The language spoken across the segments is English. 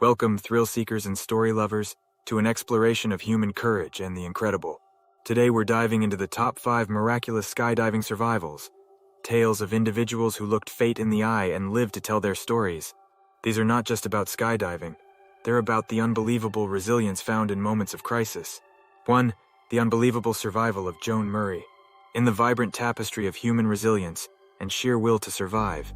Welcome, thrill seekers and story lovers, to an exploration of human courage and the incredible. Today we're diving into the top 5 miraculous skydiving survivals, tales of individuals who looked fate in the eye and lived to tell their stories. These are not just about skydiving, they're about the unbelievable resilience found in moments of crisis. 1. The unbelievable survival of Joan Murray. In the vibrant tapestry of human resilience and sheer will to survive,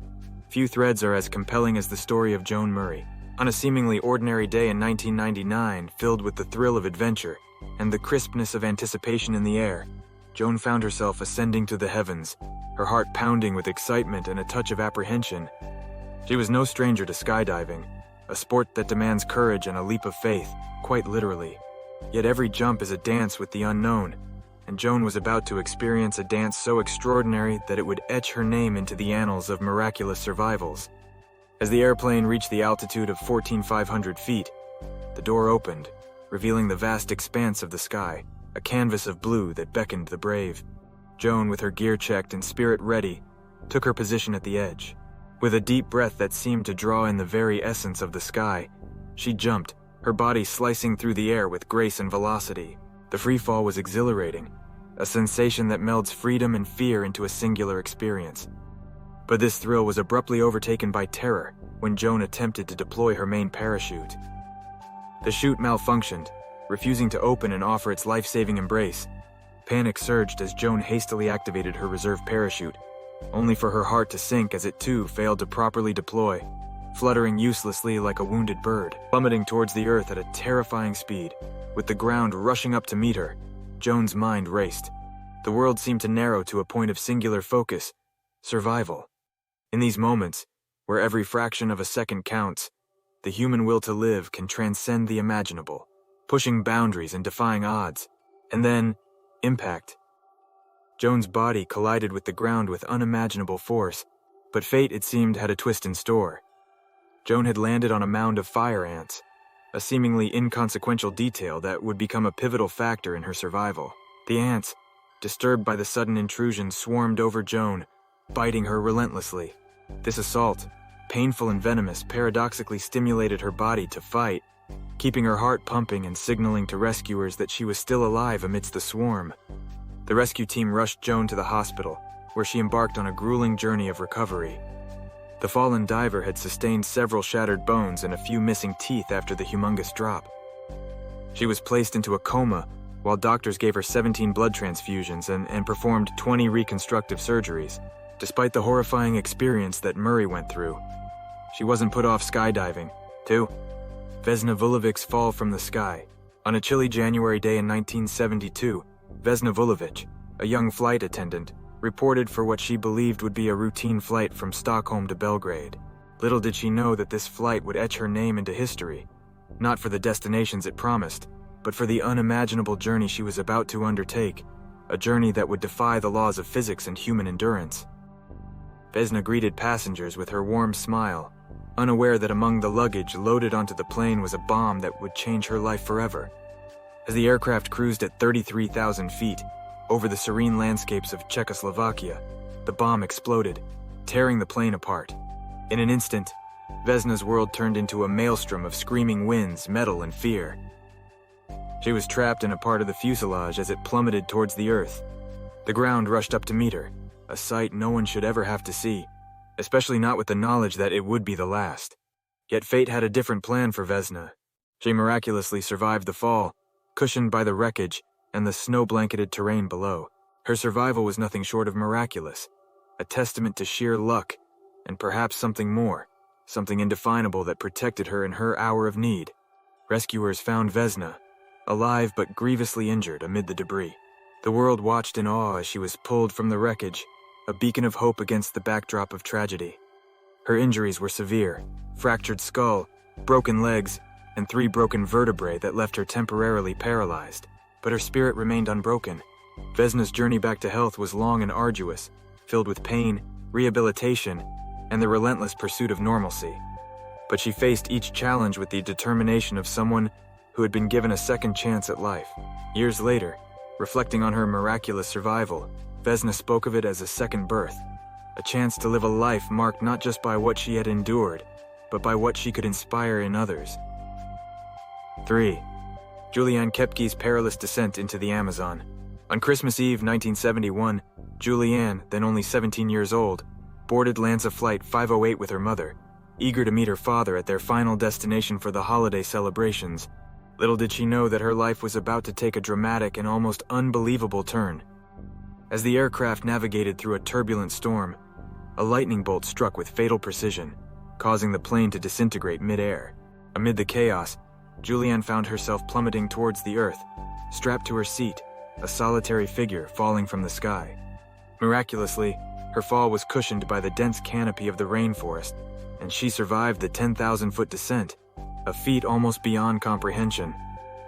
few threads are as compelling as the story of Joan Murray. On a seemingly ordinary day in 1999, filled with the thrill of adventure and the crispness of anticipation in the air, Joan found herself ascending to the heavens, her heart pounding with excitement and a touch of apprehension. She was no stranger to skydiving, a sport that demands courage and a leap of faith, quite literally. Yet every jump is a dance with the unknown, and Joan was about to experience a dance so extraordinary that it would etch her name into the annals of miraculous survivals. As the airplane reached the altitude of 14,500 feet, the door opened, revealing the vast expanse of the sky, a canvas of blue that beckoned the brave. Joan, with her gear checked and spirit ready, took her position at the edge. With a deep breath that seemed to draw in the very essence of the sky, she jumped, her body slicing through the air with grace and velocity. The free fall was exhilarating, a sensation that melds freedom and fear into a singular experience. But this thrill was abruptly overtaken by terror when Joan attempted to deploy her main parachute. The chute malfunctioned, refusing to open and offer its life-saving embrace. Panic surged as Joan hastily activated her reserve parachute, only for her heart to sink as it too failed to properly deploy, fluttering uselessly like a wounded bird. Plummeting towards the earth at a terrifying speed, with the ground rushing up to meet her, Joan's mind raced. The world seemed to narrow to a point of singular focus: survival. In these moments, where every fraction of a second counts, the human will to live can transcend the imaginable, pushing boundaries and defying odds. And then, impact. Joan's body collided with the ground with unimaginable force, but fate, it seemed, had a twist in store. Joan had landed on a mound of fire ants, a seemingly inconsequential detail that would become a pivotal factor in her survival. The ants, disturbed by the sudden intrusion, swarmed over Joan, biting her relentlessly. This assault, painful and venomous, paradoxically stimulated her body to fight, keeping her heart pumping and signaling to rescuers that she was still alive amidst the swarm. The rescue team rushed Joan to the hospital, where she embarked on a grueling journey of recovery. The fallen diver had sustained several shattered bones and a few missing teeth after the humongous drop. She was placed into a coma, while doctors gave her 17 blood transfusions and performed 20 reconstructive surgeries. Despite the horrifying experience that Murray went through, she wasn't put off skydiving. 2. Vesna Vulovic's fall from the sky. On a chilly January day in 1972, Vesna Vulovic, a young flight attendant, reported for what she believed would be a routine flight from Stockholm to Belgrade. Little did she know that this flight would etch her name into history, not for the destinations it promised, but for the unimaginable journey she was about to undertake, a journey that would defy the laws of physics and human endurance. Vesna greeted passengers with her warm smile, unaware that among the luggage loaded onto the plane was a bomb that would change her life forever. As the aircraft cruised at 33,000 feet over the serene landscapes of Czechoslovakia, the bomb exploded, tearing the plane apart. In an instant, Vesna's world turned into a maelstrom of screaming winds, metal, and fear. She was trapped in a part of the fuselage as it plummeted towards the earth. The ground rushed up to meet her, a sight no one should ever have to see, especially not with the knowledge that it would be the last. Yet fate had a different plan for Vesna. She miraculously survived the fall, cushioned by the wreckage and the snow-blanketed terrain below. Her survival was nothing short of miraculous, a testament to sheer luck, and perhaps something more, something indefinable that protected her in her hour of need. Rescuers found Vesna, alive but grievously injured amid the debris. The world watched in awe as she was pulled from the wreckage, a beacon of hope against the backdrop of tragedy. Her injuries were severe: fractured skull, broken legs, and 3 broken vertebrae that left her temporarily paralyzed. But her spirit remained unbroken. Vesna's journey back to health was long and arduous, filled with pain, rehabilitation, and the relentless pursuit of normalcy. But she faced each challenge with the determination of someone who had been given a second chance at life. Years later, reflecting on her miraculous survival, Vesna spoke of it as a second birth, a chance to live a life marked not just by what she had endured, but by what she could inspire in others. 3. Julianne Koepcke's perilous descent into the Amazon. On Christmas Eve 1971, Julianne, then only 17 years old, boarded Lanza Flight 508 with her mother, eager to meet her father at their final destination for the holiday celebrations. Little did she know that her life was about to take a dramatic and almost unbelievable turn. As the aircraft navigated through a turbulent storm, a lightning bolt struck with fatal precision, causing the plane to disintegrate mid-air. Amid the chaos, Julianne found herself plummeting towards the earth, strapped to her seat, a solitary figure falling from the sky. Miraculously, her fall was cushioned by the dense canopy of the rainforest, and she survived the 10,000-foot descent, a feat almost beyond comprehension.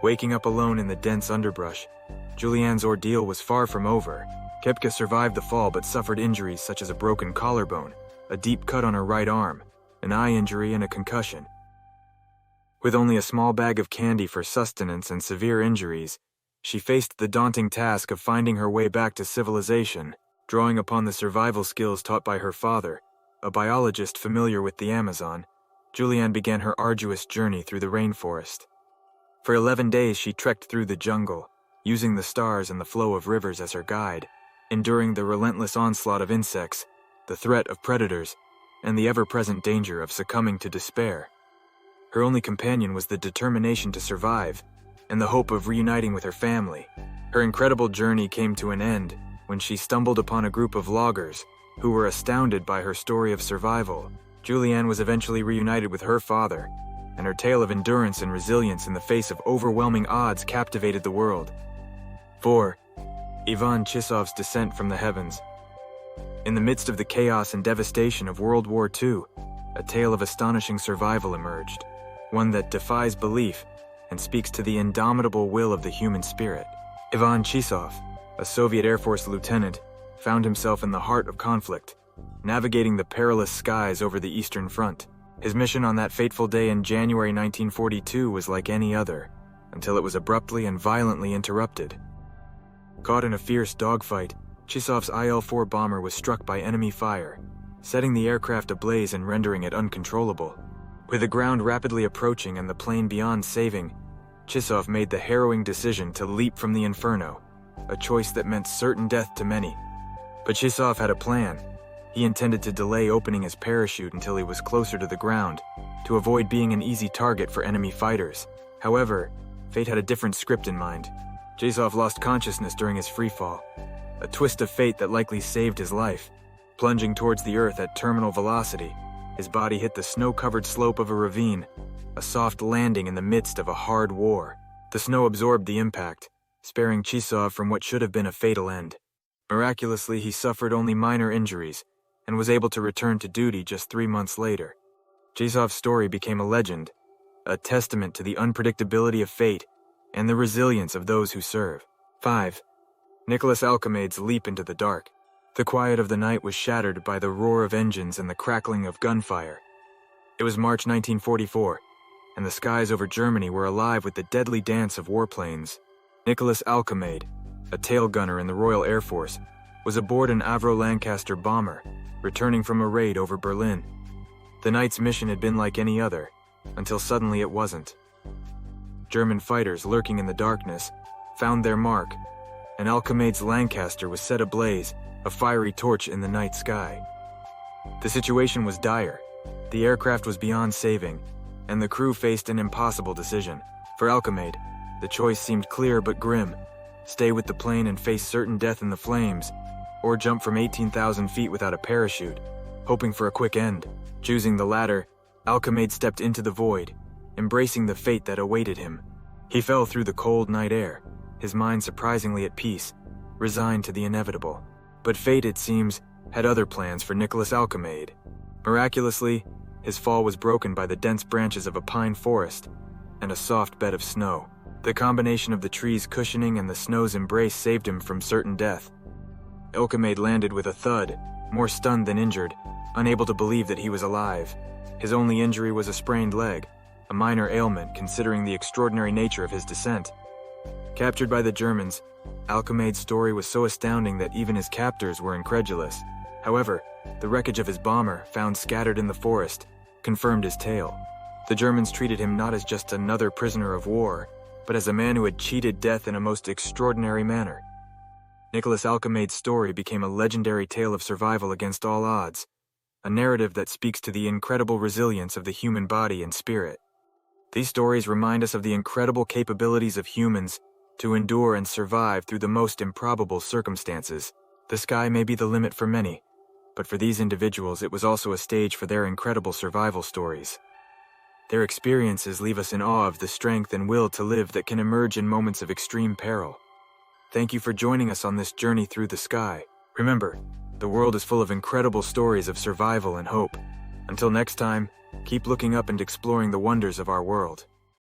Waking up alone in the dense underbrush, Julianne's ordeal was far from over. Koepcke survived the fall but suffered injuries such as a broken collarbone, a deep cut on her right arm, an eye injury, and a concussion. With only a small bag of candy for sustenance and severe injuries, she faced the daunting task of finding her way back to civilization. Drawing upon the survival skills taught by her father, a biologist familiar with the Amazon, Julianne began her arduous journey through the rainforest. For 11 days she trekked through the jungle, using the stars and the flow of rivers as her guide, enduring the relentless onslaught of insects, the threat of predators, and the ever-present danger of succumbing to despair. Her only companion was the determination to survive, and the hope of reuniting with her family. Her incredible journey came to an end when she stumbled upon a group of loggers who were astounded by her story of survival. Julianne was eventually reunited with her father, and her tale of endurance and resilience in the face of overwhelming odds captivated the world. 4. Ivan Chisov's descent from the heavens. In the midst of the chaos and devastation of World War II, a tale of astonishing survival emerged, one that defies belief and speaks to the indomitable will of the human spirit. Ivan Chisov, a Soviet Air Force lieutenant, found himself in the heart of conflict, navigating the perilous skies over the Eastern Front. His mission on that fateful day in January 1942 was like any other, until it was abruptly and violently interrupted. Caught in a fierce dogfight, Chisov's IL-4 bomber was struck by enemy fire, setting the aircraft ablaze and rendering it uncontrollable. With the ground rapidly approaching and the plane beyond saving, Chisov made the harrowing decision to leap from the inferno, a choice that meant certain death to many. But Chisov had a plan. He intended to delay opening his parachute until he was closer to the ground, to avoid being an easy target for enemy fighters. However, fate had a different script in mind. Chisov lost consciousness during his freefall, a twist of fate that likely saved his life. Plunging towards the earth at terminal velocity, his body hit the snow-covered slope of a ravine, a soft landing in the midst of a hard war. The snow absorbed the impact, sparing Chisov from what should have been a fatal end. Miraculously, he suffered only minor injuries and was able to return to duty just 3 months later. Chisov's story became a legend, a testament to the unpredictability of fate and the resilience of those who serve. 5. Nicholas Alkemade's leap into the dark. The quiet of the night was shattered by the roar of engines and the crackling of gunfire. It was March 1944, and the skies over Germany were alive with the deadly dance of warplanes. Nicholas Alkemade, a tail gunner in the Royal Air Force, was aboard an Avro Lancaster bomber, returning from a raid over Berlin. The night's mission had been like any other, until suddenly it wasn't. German fighters lurking in the darkness found their mark, and Alkemade's Lancaster was set ablaze, a fiery torch in the night sky. The situation was dire. The aircraft was beyond saving, and the crew faced an impossible decision. For Alkemade, the choice seemed clear but grim: stay with the plane and face certain death in the flames, or jump from 18,000 feet without a parachute, hoping for a quick end. Choosing the latter, Alkemade stepped into the void, embracing the fate that awaited him. He fell through the cold night air, his mind surprisingly at peace, resigned to the inevitable. But fate, it seems, had other plans for Nicholas Alkemade. Miraculously, his fall was broken by the dense branches of a pine forest and a soft bed of snow. The combination of the trees' cushioning and the snow's embrace saved him from certain death. Alkemade landed with a thud, more stunned than injured, unable to believe that he was alive. His only injury was a sprained leg, a minor ailment considering the extraordinary nature of his descent. Captured by the Germans, Alkemade's story was so astounding that even his captors were incredulous. However, the wreckage of his bomber, found scattered in the forest, confirmed his tale. The Germans treated him not as just another prisoner of war, but as a man who had cheated death in a most extraordinary manner. Nicholas Alkemade's story became a legendary tale of survival against all odds, a narrative that speaks to the incredible resilience of the human body and spirit. These stories remind us of the incredible capabilities of humans to endure and survive through the most improbable circumstances. The sky may be the limit for many, but for these individuals it was also a stage for their incredible survival stories. Their experiences leave us in awe of the strength and will to live that can emerge in moments of extreme peril. Thank you for joining us on this journey through the sky. Remember, the world is full of incredible stories of survival and hope. Until next time, keep looking up and exploring the wonders of our world.